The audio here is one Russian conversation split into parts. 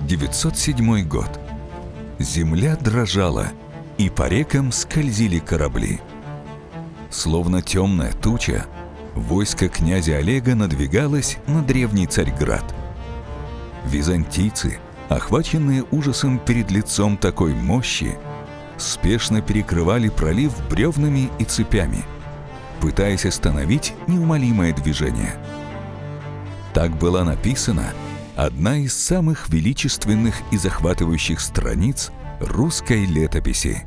1907 год. Земля дрожала, и по рекам скользили корабли. Словно темная туча, войско князя Олега надвигалось на древний Царьград. Византийцы, охваченные ужасом перед лицом такой мощи, спешно перекрывали пролив бревнами и цепями, пытаясь остановить неумолимое движение. Так была написана одна из самых величественных и захватывающих страниц русской летописи.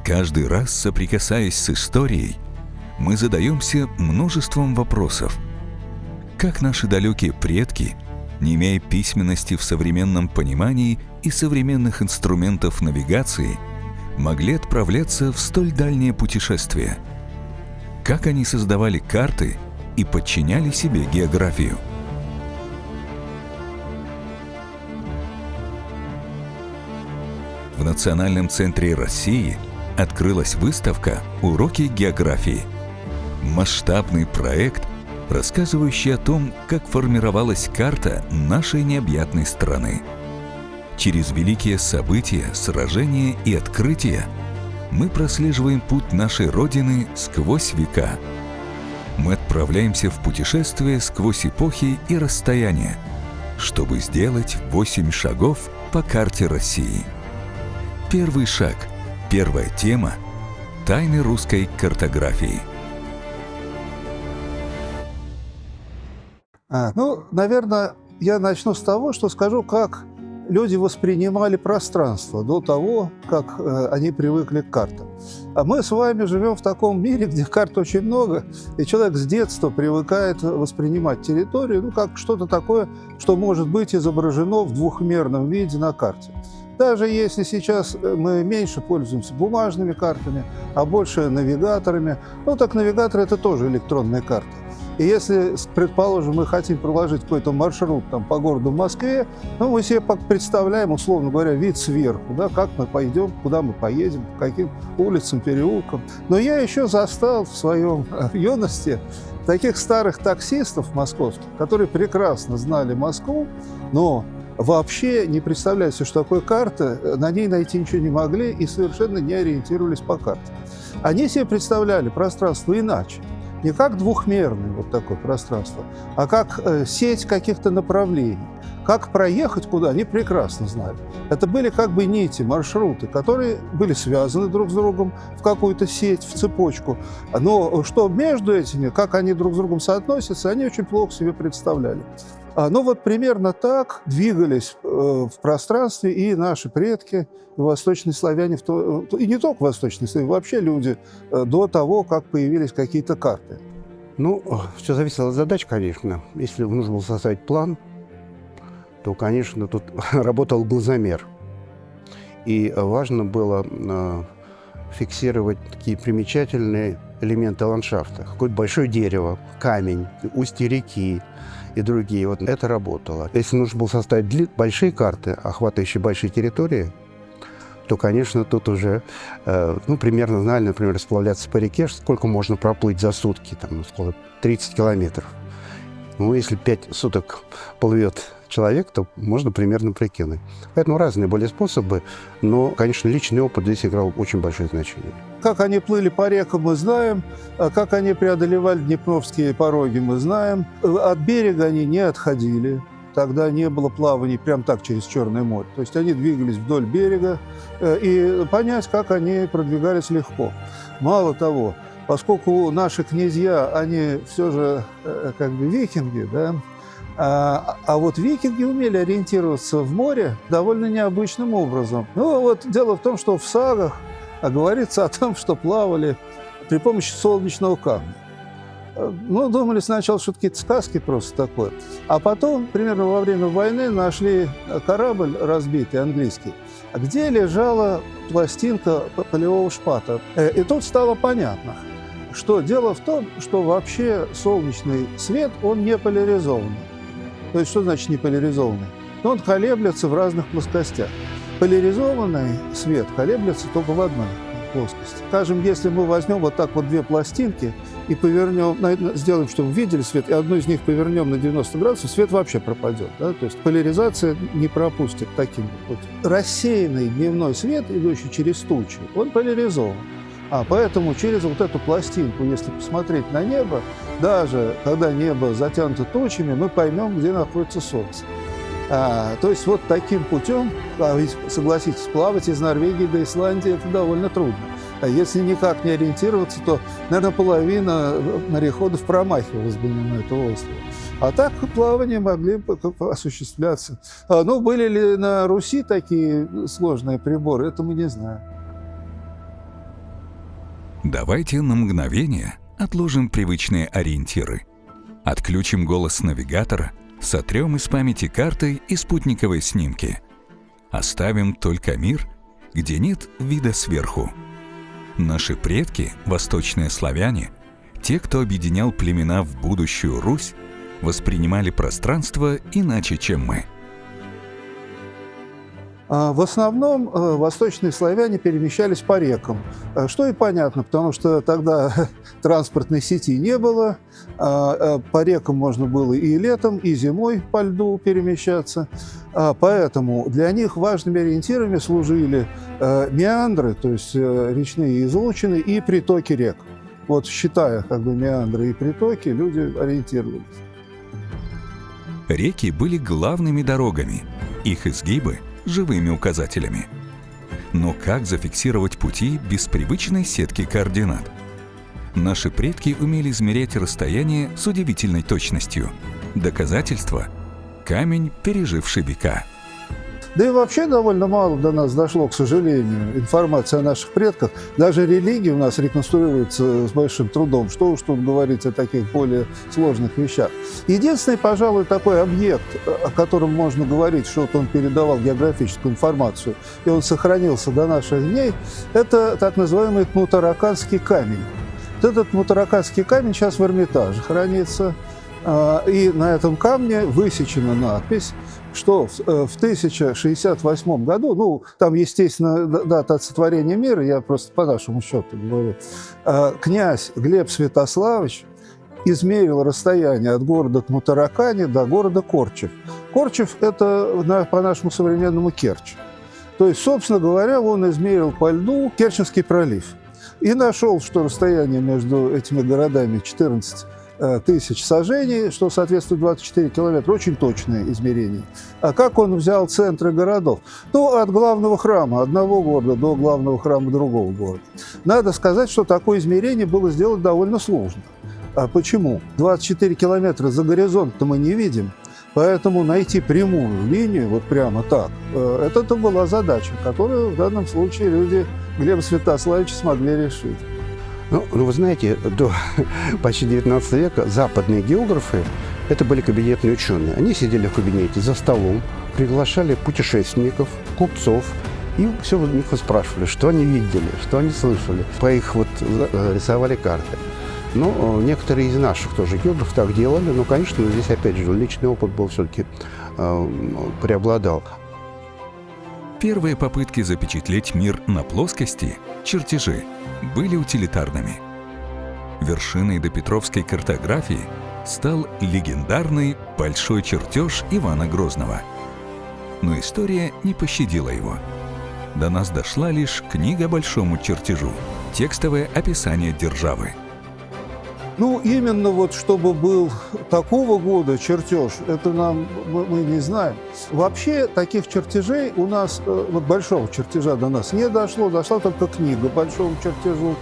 Каждый раз, соприкасаясь с историей, мы задаемся множеством вопросов. Как наши далекие предки, не имея письменности в современном понимании и современных инструментов навигации, могли отправляться в столь дальние путешествия? Как они создавали карты и подчиняли себе географию? В Национальном центре России открылась выставка «Уроки географии». Масштабный проект, рассказывающий о том, как формировалась карта нашей необъятной страны. Через великие события, сражения и открытия мы прослеживаем путь нашей Родины сквозь века. Мы отправляемся в путешествие сквозь эпохи и расстояния, чтобы сделать 8 шагов по карте России. Первый шаг, первая тема – тайны русской картографии. Наверное, я начну с того, что скажу, как люди воспринимали пространство до того, как они привыкли к картам. А мы с вами живем в таком мире, где карт очень много, и человек с детства привыкает воспринимать территорию, как что-то такое, что может быть изображено в двухмерном виде на карте. Даже если сейчас мы меньше пользуемся бумажными картами, а больше навигаторами, так навигатор – это тоже электронная карта. И если, предположим, мы хотим проложить какой-то маршрут по городу Москве, мы себе представляем, условно говоря, вид сверху, как мы пойдем, куда мы поедем, по каким улицам, переулкам. Но я еще застал в своем юности таких старых таксистов московских, которые прекрасно знали Москву, но вообще не представляя себе, что такое карта, на ней найти ничего не могли и совершенно не ориентировались по карте. Они себе представляли пространство иначе. Не как двухмерное такое пространство, а как сеть каких-то направлений. Как проехать куда, они прекрасно знали. Это были нити, маршруты, которые были связаны друг с другом в какую-то сеть, в цепочку. Но что между этими, как они друг с другом соотносятся, они очень плохо себе представляли. Примерно так двигались в пространстве и наши предки, восточные славяне, и не только восточные славяне, вообще люди до того, как появились какие-то карты. Все зависело от задач, конечно. Если нужно было составить план, то, конечно, тут работал глазомер. И важно было фиксировать такие примечательные элементы ландшафта. Какое-то большое дерево, камень, устье реки и другие. Это работало. Если нужно было составить большие карты, охватывающие большие территории, то, конечно, тут уже примерно знали, например, сплавляться по реке, сколько можно проплыть за сутки, сколько 30 километров. Если 5 суток плывет человек, то можно примерно прикинуть. Поэтому разные были способы, но, конечно, личный опыт здесь играл очень большое значение. Как они плыли по рекам, мы знаем, как они преодолевали Днепровские пороги, мы знаем. От берега они не отходили. Тогда не было плаваний прям так через Черное море. То есть они двигались вдоль берега, и понять, как они продвигались, легко. Мало того, поскольку наши князья, они все же викинги, а викинги умели ориентироваться в море довольно необычным образом. Дело в том, что в сагах говорится о том, что плавали при помощи солнечного камня. Думали сначала, что какие-то сказки просто такое. А потом, примерно во время войны, нашли корабль разбитый, английский, где лежала пластинка полевого шпата. И тут стало понятно, что дело в том, что вообще солнечный свет, он не поляризованный. То есть что значит не поляризованный? Он колеблется в разных плоскостях. Поляризованный свет колеблется только в одной плоскости. Скажем, если мы возьмем вот так вот две пластинки и повернем, сделаем, чтобы видели свет, и одну из них повернем на 90 градусов, свет вообще пропадет. Да? То есть поляризация не пропустит таким вот. Рассеянный дневной свет, идущий через тучи, он поляризован. Поэтому через вот эту пластинку, если посмотреть на небо, даже когда небо затянуто тучами, мы поймем, где находится Солнце. То есть вот таким путем, ведь, согласитесь, плавать из Норвегии до Исландии – это довольно трудно. Если никак не ориентироваться, то, наверное, половина мореходов промахивалась бы на этого острова. А так плавание могли осуществляться. Ну, были ли на Руси такие сложные приборы, это мы не знаем. Давайте на мгновение отложим привычные ориентиры. Отключим голос навигатора, сотрем из памяти карты и спутниковые снимки. Оставим только мир, где нет вида сверху. Наши предки, восточные славяне, те, кто объединял племена в будущую Русь, воспринимали пространство иначе, чем мы. В основном восточные славяне перемещались по рекам, что и понятно, потому что тогда транспортной сети не было, по рекам можно было и летом, и зимой по льду перемещаться, поэтому для них важными ориентирами служили меандры, то есть речные излучины, и притоки рек. Вот считая меандры и притоки, люди ориентировались. Реки были главными дорогами, их изгибы – живыми указателями. Но как зафиксировать пути без привычной сетки координат? Наши предки умели измерять расстояние с удивительной точностью. Доказательство – камень, переживший века. Да и вообще довольно мало до нас дошло, к сожалению, информации о наших предках. Даже религия у нас реконструируется с большим трудом. Что уж тут говорить о таких более сложных вещах. Единственный, пожалуй, такой объект, о котором можно говорить, что он передавал географическую информацию, и он сохранился до наших дней, это так называемый Кнутараканский камень. Вот этот Кнутараканский камень сейчас в Эрмитаже хранится. И на этом камне высечена надпись, что в 1068 году, ну, там, естественно, дата от сотворения мира, я просто по нашему счету говорю, князь Глеб Святославович измерил расстояние от города Кнутаракани до города Корчев. Корчев – это по нашему современному Керчь. То есть, собственно говоря, он измерил по льду Керченский пролив. И нашел, что расстояние между этими городами 14 тысяч сажений, что соответствует 24 километра, очень точные измерения. А как он взял центры городов? Ну, от главного храма одного города до главного храма другого города. Надо сказать, что такое измерение было сделать довольно сложно. А почему? 24 километра за горизонт-то мы не видим, поэтому найти прямую линию, вот прямо так, это была задача, которую в данном случае люди Глеба Святославовича смогли решить. Ну, вы знаете, до почти 19 века западные географы – это были кабинетные ученые. Они сидели в кабинете за столом, приглашали путешественников, купцов, и все у них спрашивали, что они видели, что они слышали. По их рисовали карты. Ну, некоторые из наших тоже географов так делали, но, конечно, здесь, опять же, личный опыт был все-таки преобладал. Первые попытки запечатлеть мир на плоскости, чертежи, были утилитарными. Вершиной допетровской картографии стал легендарный большой чертеж Ивана Грозного. Но история не пощадила его. До нас дошла лишь книга большому чертежу, текстовое описание державы. Ну, именно вот чтобы был такого года чертеж, это мы не знаем. Вообще таких чертежей у нас, вот большого чертежа до нас не дошло, дошла только книга большого чертежу.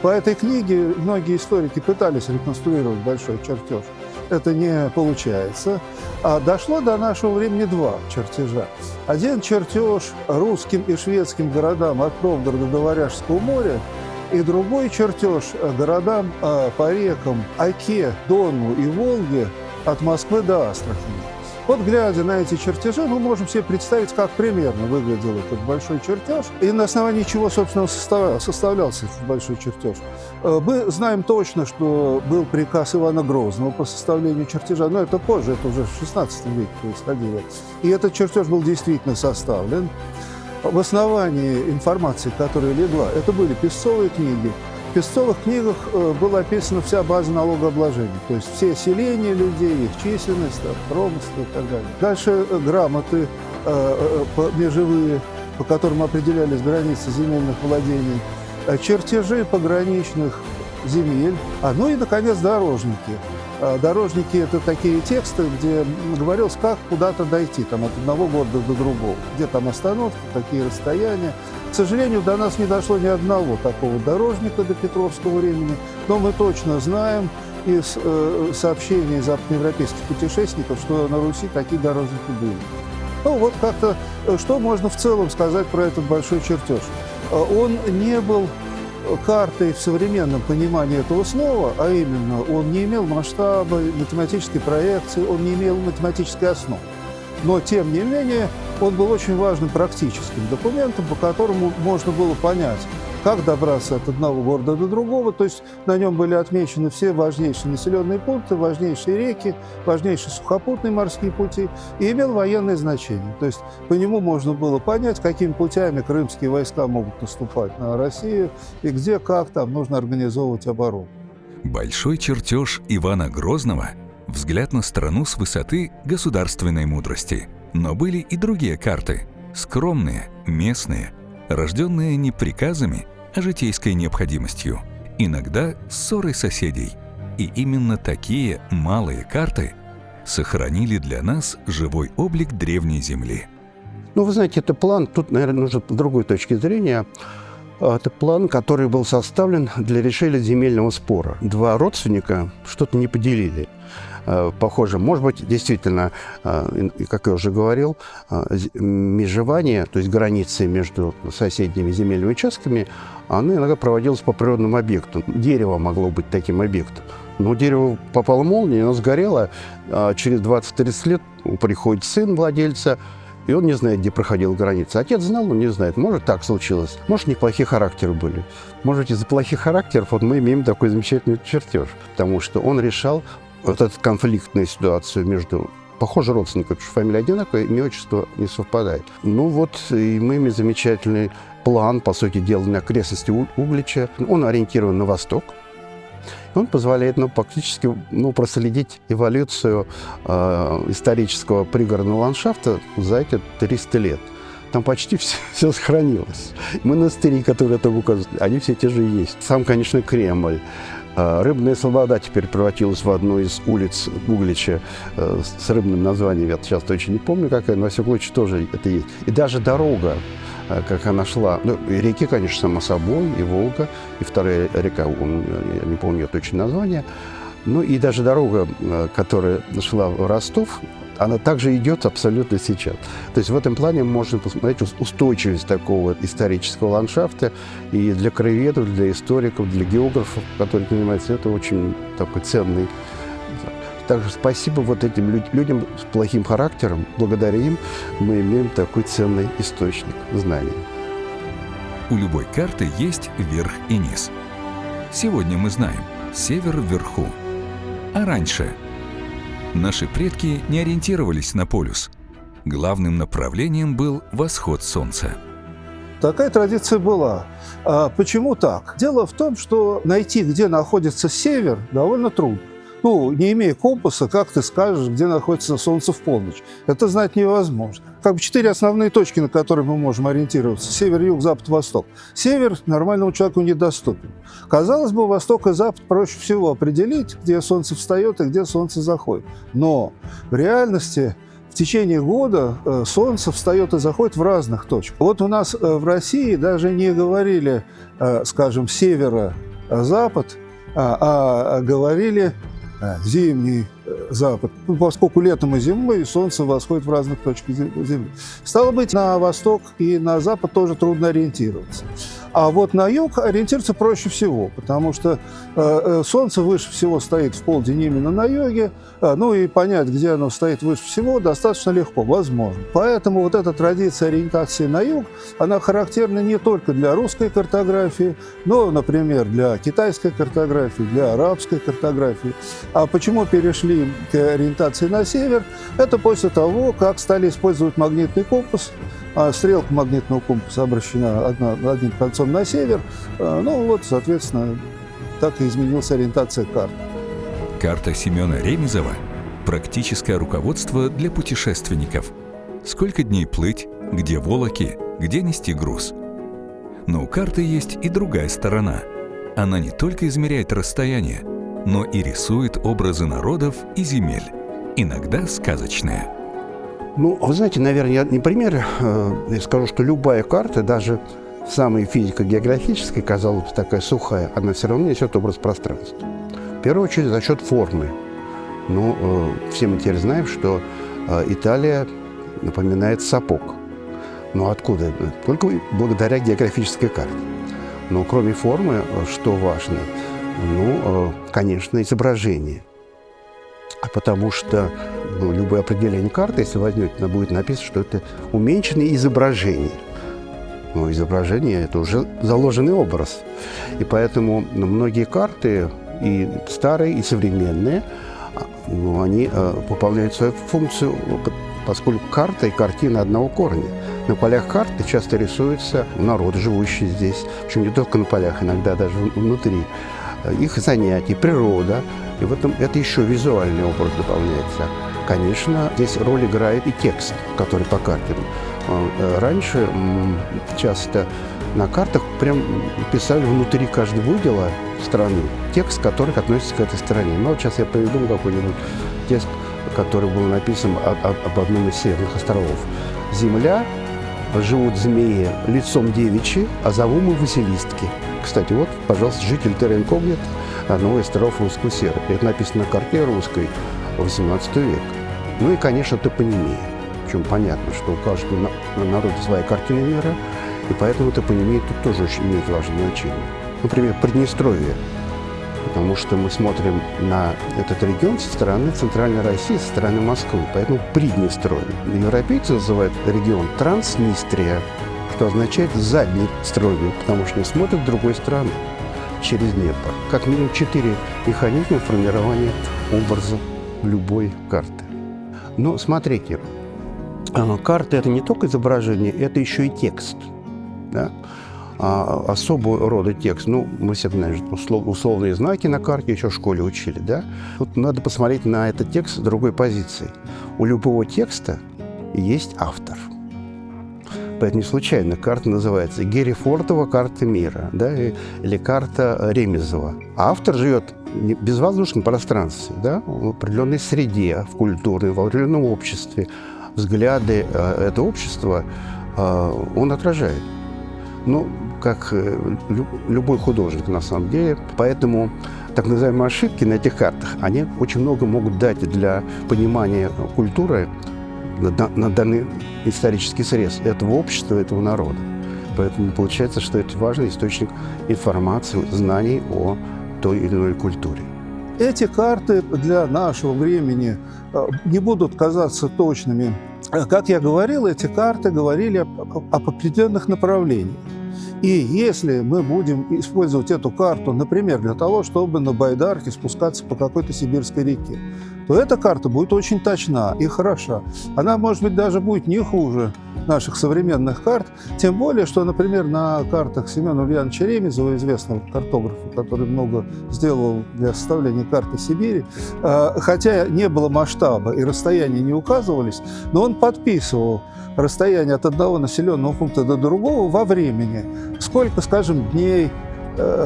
По этой книге многие историки пытались реконструировать большой чертеж. Это не получается. А дошло до нашего времени два чертежа. Один чертеж русским и шведским городам от Новгорода до Варяжского моря, и другой чертеж городам по рекам Оке, Дону и Волге от Москвы до Астрахани. Вот глядя на эти чертежи, мы можем себе представить, как примерно выглядел этот большой чертеж и на основании чего, собственно, составлялся этот большой чертеж. Мы знаем точно, что был приказ Ивана Грозного по составлению чертежа, но это позже, это уже в XVI веке происходило. И этот чертеж был действительно составлен. в основании информации, которая легла, это были песцовые книги. В песцовых книгах была описана вся база налогообложения, то есть все селения людей, их численность, промыслы и так далее. Дальше грамоты межевые, по которым определялись границы земельных владений, чертежи пограничных земель, ну и, наконец, дорожники. Дорожники – это такие тексты, где говорилось, как куда-то дойти, там, от одного города до другого, где там остановки, какие расстояния. К сожалению, до нас не дошло ни одного такого дорожника до Петровского времени, но мы точно знаем из сообщений западноевропейских путешественников, что на Руси такие дорожники были. Ну вот как-то, что можно в целом сказать про этот большой чертеж? Он не был картой в современном понимании этого слова, а именно он не имел масштаба, математической проекции, он не имел математической основы. Но, тем не менее, он был очень важным практическим документом, по которому можно было понять, как добраться от одного города до другого. То есть на нем были отмечены все важнейшие населенные пункты, важнейшие реки, важнейшие сухопутные морские пути, и имел военное значение. То есть по нему можно было понять, какими путями крымские войска могут наступать на Россию и где, как там нужно организовывать оборону. Большой чертеж Ивана Грозного – взгляд на страну с высоты государственной мудрости. Но были и другие карты – скромные, местные, рожденные не приказами, а житейской необходимостью, иногда ссорой соседей. И именно такие малые карты сохранили для нас живой облик древней земли. Ну, вы знаете, это план, тут, наверное, нужно с другой точки зрения. Это план, который был составлен для решения земельного спора. Два родственника что-то не поделили. Похоже, может быть, действительно, как я уже говорил, межевание, то есть границы между соседними земельными участками, оно иногда проводилось по природным объектам. Дерево могло быть таким объектом. Но дерево попало молния, оно сгорело. Через 20-30 лет приходит сын владельца, и он не знает, где проходила граница. Отец знал, но не знает. Может, так случилось. Может, неплохие характеры были. Может, из-за плохих характеров вот мы имеем такой замечательный чертеж. Потому что он решал вот эту конфликтную ситуацию между, похоже, родственниками, потому что фамилия одинаковая, имя, отчество не совпадает. Ну вот, и мы имеем замечательный план, по сути дела, на окрестности Углича. Он ориентирован на восток. Он позволяет нам фактически проследить эволюцию исторического пригородного ландшафта за эти 300 лет. Там почти все сохранилось. Монастыри, которые там указаны, они все те же есть. Сам, конечно, Кремль. Рыбная Слобода теперь превратилась в одну из улиц Углича с рыбным названием. Я сейчас точно не помню, какая, но во всяком случае тоже это есть. И даже дорога, как она шла. Ну, реки, конечно, само собой, и Волга, и вторая река, я не помню ее точное название. Ну и даже дорога, которая шла в Ростов, она также идет абсолютно сейчас. То есть в этом плане можно посмотреть устойчивость такого исторического ландшафта. И для краеведов, для историков, для географов, которые занимаются, это очень такой ценный. Также спасибо вот этим людям с плохим характером. Благодаря им мы имеем такой ценный источник знаний. У любой карты есть верх и низ. Сегодня мы знаем – север вверху. А раньше – наши предки не ориентировались на полюс. Главным направлением был восход солнца. Такая традиция была. А почему так? Дело в том, что найти, где находится север, довольно трудно. Ну, не имея компаса, как ты скажешь, где находится солнце в полночь? Это знать невозможно. Как бы 4 основные точки, на которые мы можем ориентироваться. Север, юг, запад, восток. Север нормальному человеку недоступен. Казалось бы, восток и запад проще всего определить, где солнце встает и где солнце заходит. Но в реальности в течение года солнце встает и заходит в разных точках. Вот у нас в России даже не говорили, скажем, северо-запад, а говорили зимний запад, поскольку летом и зимой солнце восходит в разных точках Земли. Стало быть, на восток и на запад тоже трудно ориентироваться. А вот на юг ориентироваться проще всего, потому что солнце выше всего стоит в полдень именно на юге, ну и понять, где оно стоит выше всего, достаточно легко, возможно. Поэтому вот эта традиция ориентации на юг, она характерна не только для русской картографии, но, например, для китайской картографии, для арабской картографии. А почему перешли к ориентации на север? Это после того, как стали использовать магнитный компас, а стрелка магнитного компаса обращена одним концом на север. Ну вот, соответственно, так и изменилась ориентация карты. Карта Семена Ремезова – практическое руководство для путешественников. Сколько дней плыть, где волоки, где нести груз. Но у карты есть и другая сторона. Она не только измеряет расстояние, но и рисует образы народов и земель, иногда сказочные. Ну, вы знаете, наверное, я не пример, я скажу, что любая карта, даже самая физико-географическая, казалось бы, такая сухая, она все равно несет образ пространства. В первую очередь за счет формы. Ну, все мы теперь знаем, что Италия напоминает сапог. Но откуда? Только благодаря географической карте. Но кроме формы, что важно? Ну, конечно, изображение. Потому что любое определение карты, если возьмете, она будет написано, что это уменьшенное изображение. Но изображение – это уже заложенный образ. И поэтому многие карты, и старые, и современные, ну, они выполняют свою функцию, поскольку карта и картина одного корня. На полях карты часто рисуются народы, живущие здесь, причем не только на полях, иногда даже внутри. Их занятия, природа. И в этом это еще визуальный образ дополняется. Конечно, здесь роль играет и текст, который по карте. Раньше часто на картах прям писали внутри каждого удела страны текст, который относится к этой стране. Ну, вот сейчас я приведу какой-нибудь текст, который был написан об одном из северных островов. «Земля, живут змеи лицом девичьи, а зову мы Василистки». Кстати, вот, пожалуйста, житель терра инкогнито одного из островов русского севера. Это написано на карте русской XVIII века. Ну и, конечно, топонимия. Причем понятно, что у каждого народа своя картина мира, и поэтому топонимия тут тоже очень имеет важное значение. Например, Приднестровье. Потому что мы смотрим на этот регион со стороны Центральной России, со стороны Москвы. Поэтому Приднестровье. Европейцы называют регион Транснистрия, что означает задний стройный, потому что не смотрят с другой стороны, через Днепр. Как минимум 4 механизма формирования образа любой карты. Но смотрите, карта – это не только изображение, это еще и текст. Да? Особого рода текст. Ну, мы все знаем, условные знаки на карте еще в школе учили. Да? Тут надо посмотреть на этот текст с другой позиции. У любого текста есть автор. Поэтому не случайно карта называется Герефордова «Карта мира», да, или карта Ремезова. А автор живет в безвоздушном пространстве, да, в определенной среде, в культурной, в определенном обществе. Взгляды этого общества он отражает. Ну, как любой художник на самом деле. Поэтому так называемые ошибки на этих картах, они очень много могут дать для понимания культуры на данный исторический срез этого общества, этого народа. Поэтому получается, что это важный источник информации, знаний о той или иной культуре. Эти карты для нашего времени не будут казаться точными. Как я говорил, эти карты говорили об определенных направлениях. И если мы будем использовать эту карту, например, для того, чтобы на байдарке спускаться по какой-то сибирской реке, то эта карта будет очень точна и хороша. Она, может быть, даже будет не хуже наших современных карт, тем более, что, например, на картах Семена Ульяновича Ремезова, известного картографа, который много сделал для составления карты Сибири, хотя не было масштаба и расстояния не указывались, но он подписывал расстояние от одного населенного пункта до другого во времени. Сколько, скажем, дней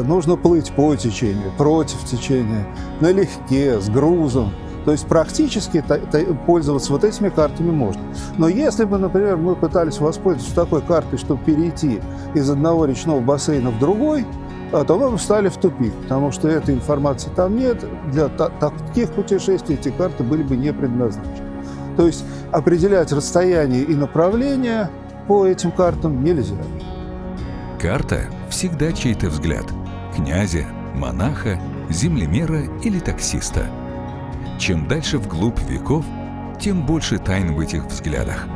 нужно плыть по течению, против течения, налегке, с грузом. То есть практически пользоваться вот этими картами можно. Но если бы, например, мы пытались воспользоваться такой картой, чтобы перейти из одного речного бассейна в другой, то мы бы встали в тупик, потому что этой информации там нет. Для таких путешествий эти карты были бы не предназначены. То есть определять расстояние и направление по этим картам нельзя. Карта всегда чей-то взгляд – князя, монаха, землемера или таксиста. Чем дальше вглубь веков, тем больше тайн в этих взглядах.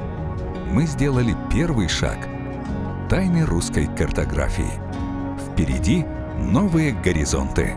Мы сделали первый шаг – тайны русской картографии. Впереди новые горизонты.